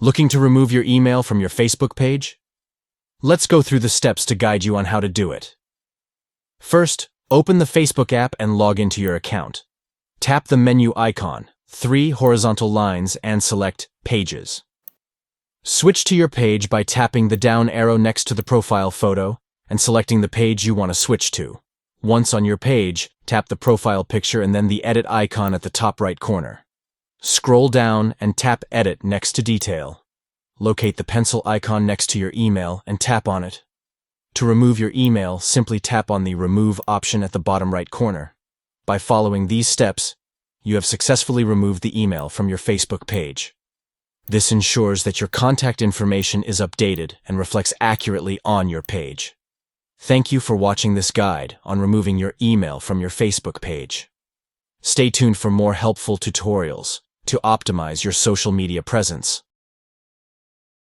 Looking to remove your email from your Facebook page? Let's go through the steps to guide you on how to do it. First, open the Facebook app and log into your account. Tap the menu icon, 3 horizontal lines, and select Pages. Switch to your page by tapping the down arrow next to the profile photo and selecting the page you want to switch to. Once on your page, tap the profile picture and then the edit icon at the top right corner. Scroll down and tap Edit next to Detail. Locate the pencil icon next to your email and tap on it. To remove your email, simply tap on the Remove option at the bottom right corner. By following these steps, you have successfully removed the email from your Facebook page. This ensures that your contact information is updated and reflects accurately on your page. Thank you for watching this guide on removing your email from your Facebook page. Stay tuned for more helpful tutorials to optimize your social media presence.